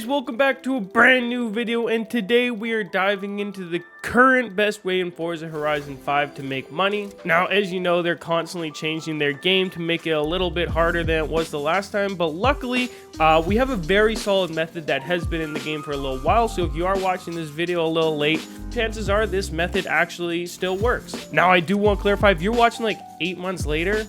welcome back to a brand new video, and today we are diving into the current best way in Forza Horizon 5 to make money. Now, as you know, they're constantly changing their game to make it a little bit harder than it was the last time, but luckily, we have a very solid method that has been in the game for a little while, so if you are watching this video a little late, chances are this method actually still works. Now, I do want to clarify, if you're watching like 8 months later,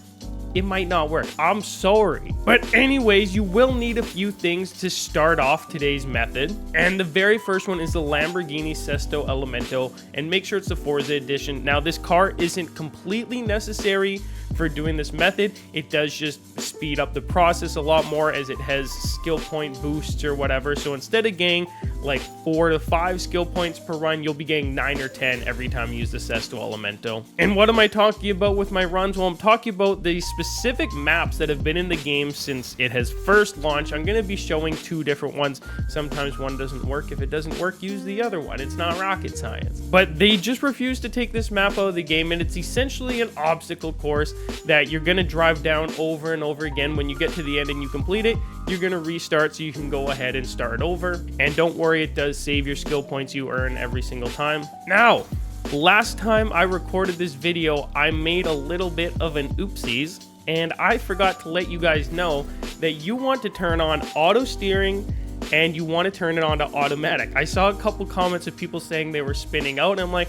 it might not work. I'm sorry. But anyways, you will need a few things to start off today's method. And the very first one is the Lamborghini Sesto Elemento, and make sure it's the Forza edition. Now, this car isn't completely necessary for doing this method. It does just speed up the process a lot more as it has skill point boosts or whatever. So instead of getting like 4 to 5 skill points per run, you'll be getting 9 or 10 every time you use the Sesto Elemento. And what am I talking about with my runs? Well, I'm talking about the specific maps that have been in the game since it has first launched. I'm going to be showing 2 different ones. Sometimes one doesn't work. If it doesn't work, use the other one. It's not rocket science. But they just refuse to take this map out of the game, and it's essentially an obstacle course that you're going to drive down over and over again. When you get to the end and you complete it, you're going to restart so you can go ahead and start over. And don't worry, it does save your skill points you earn every single time. Now, last time I recorded this video, I made a little bit of an oopsies, and I forgot to let you guys know that you want to turn on auto steering and you want to turn it on to automatic. I saw a couple comments of people saying they were spinning out, and I'm like,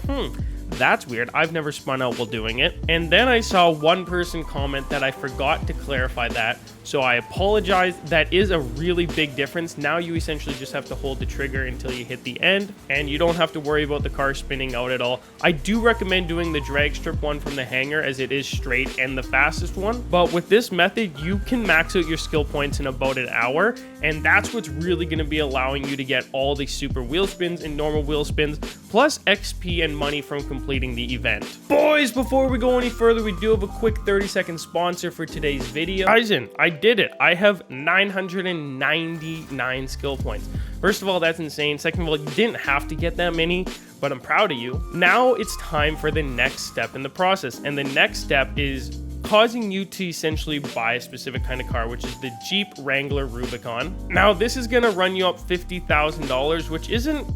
that's weird. I've never spun out while doing it. And then I saw one person comment that I forgot to clarify that. So I apologize. That is a really big difference. Now you essentially just have to hold the trigger until you hit the end, and you don't have to worry about the car spinning out at all. I do recommend doing the drag strip one from the hangar, as it is straight and the fastest one. But with this method, you can max out your skill points in about an hour, and that's what's really going to be allowing you to get all the super wheel spins and normal wheel spins, plus XP and money from completing the event. Boys, before we go any further, we do have a quick 30-second sponsor for today's video. Rizon, I did it. I have 999 skill points. First of all, that's insane. Second of all, you didn't have to get that many, but I'm proud of you. Now it's time for the next step in the process, and the next step is causing you to essentially buy a specific kind of car, which is the Jeep Wrangler Rubicon. Now, this is going to run you up $50,000, which isn't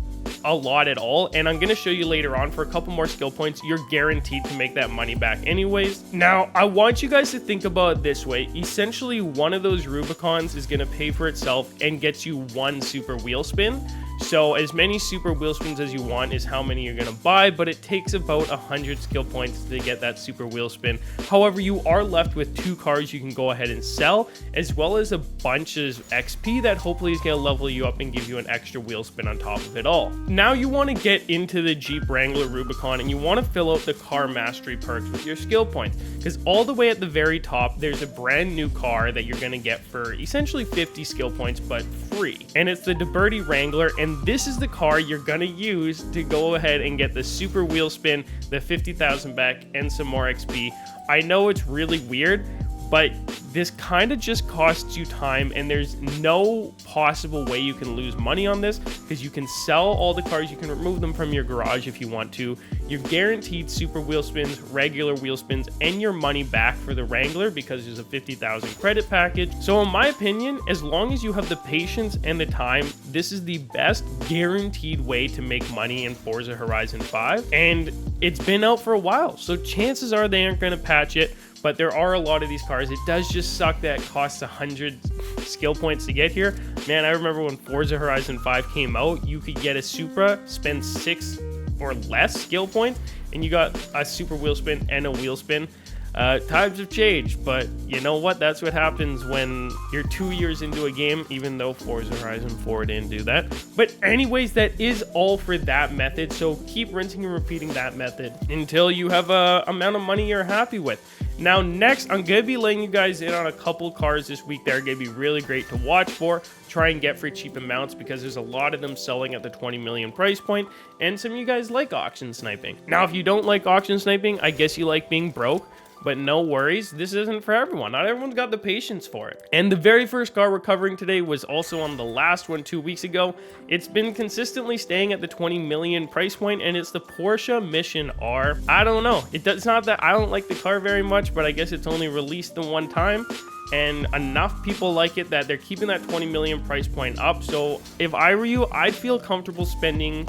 a lot at all, and I'm going to show you later on, for a couple more skill points, you're guaranteed to make that money back anyways. Now, I want you guys to think about it this way. Essentially, one of those Rubicons is going to pay for itself and gets you 1 super wheel spin. So as many super wheel spins as you want is how many you're going to buy, but it takes about 100 skill points to get that super wheel spin. However, you are left with 2 cars you can go ahead and sell, as well as a bunch of XP that hopefully is going to level you up and give you an extra wheel spin on top of it all. Now you want to get into the Jeep Wrangler Rubicon, and you want to fill out the car mastery perks with your skill points, because all the way at the very top, there's a brand new car that you're going to get for essentially 50 skill points, but free. And it's the DeBerti Wrangler, and this is the car you're going to use to go ahead and get the super wheel spin, the 50,000 back, and some more XP. I know it's really weird, but this kind of just costs you time, and there's no possible way you can lose money on this, because you can sell all the cars, you can remove them from your garage if you want to. You're guaranteed super wheel spins, regular wheel spins, and your money back for the Wrangler, because there's a 50,000 credit package. So in my opinion, as long as you have the patience and the time, this is the best guaranteed way to make money in Forza Horizon 5, and it's been out for a while, so chances are they aren't going to patch it. But there are a lot of these cars. It does just suck that it costs 100 skill points to get here. Man, I remember when Forza Horizon 5 came out, you could get a Supra, spend 6 or less skill points, and you got a super wheel spin and a wheel spin. Times have changed, but you know what? That's what happens when you're 2 years into a game, even though Forza Horizon 4 didn't do that. But anyways, that is all for that method. So keep rinsing and repeating that method until you have a amount of money you're happy with. Now, next, I'm going to be letting you guys in on a couple cars this week that are going to be really great to watch for. Try and get for cheap amounts, because there's a lot of them selling at the 20 million price point, and some of you guys like auction sniping. Now, if you don't like auction sniping, I guess you like being broke. but no worries, this isn't for everyone. Not everyone's got the patience for it. And the very first car we're covering today was also on the last one 2 weeks ago. It's been consistently staying at the 20 million price point, and it's the Porsche Mission R. I don't know, it's not that I don't like the car very much, but I guess it's only released the one time, and enough people like it that they're keeping that 20 million price point up. So if I were you, I'd feel comfortable spending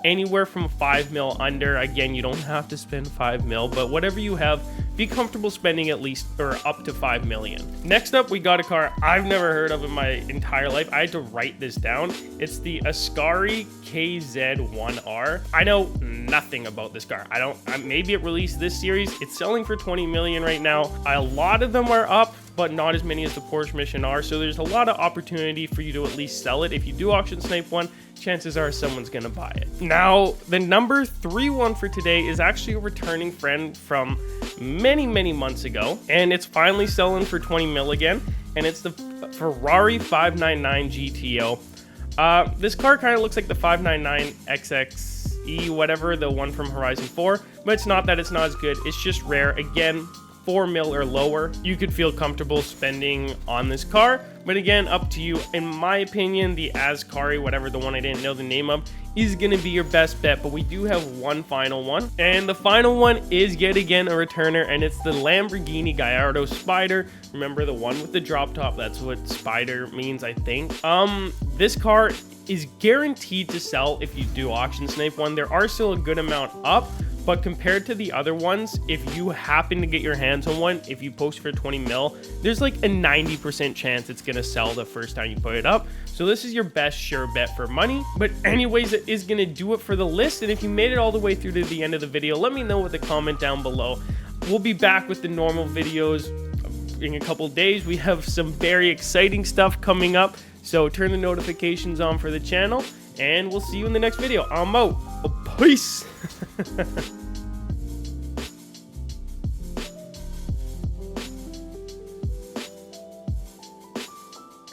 anywhere from 5 mil under. Again, you don't have to spend 5 mil, but whatever you have, be comfortable spending at least or up to 5 million. Next up, we got a car I've never heard of in my entire life. I had to write this down. It's the Ascari KZ1R. I know nothing about this car. Maybe it released this series. It's selling for 20 million right now. A lot of them are up, but not as many as the Porsche Mission R. So there's a lot of opportunity for you to at least sell it. If you do auction snipe one, chances are someone's gonna buy it. Now, the number 3 one for today is actually a returning friend from many months ago, and it's finally selling for 20 mil again, and it's the Ferrari 599 GTO. This car kind of looks like the 599 XXE, whatever, the one from Horizon 4, but it's not that it's not as good, it's just rare. Again, 4 mil or lower, you could feel comfortable spending on this car, but again, up to you. In my opinion, the Ascari, whatever, the one I didn't know the name of, is gonna be your best bet, but we do have one final one, and the final one is yet again a returner, and it's the Lamborghini Gallardo Spider. Remember the one with the drop top? That's what Spider means, I think. This car is guaranteed to sell if you do auction snipe one. There are still a good amount up, but compared to the other ones, if you happen to get your hands on one, if you post for 20 mil, there's like a 90% chance it's gonna sell the first time you put it up. So this is your best sure bet for money. But anyways, that is gonna do it for the list. And if you made it all the way through to the end of the video, let me know with a comment down below. We'll be back with the normal videos in a couple days. We have some very exciting stuff coming up, so turn the notifications on for the channel, and we'll see you in the next video. I'm out. Peace.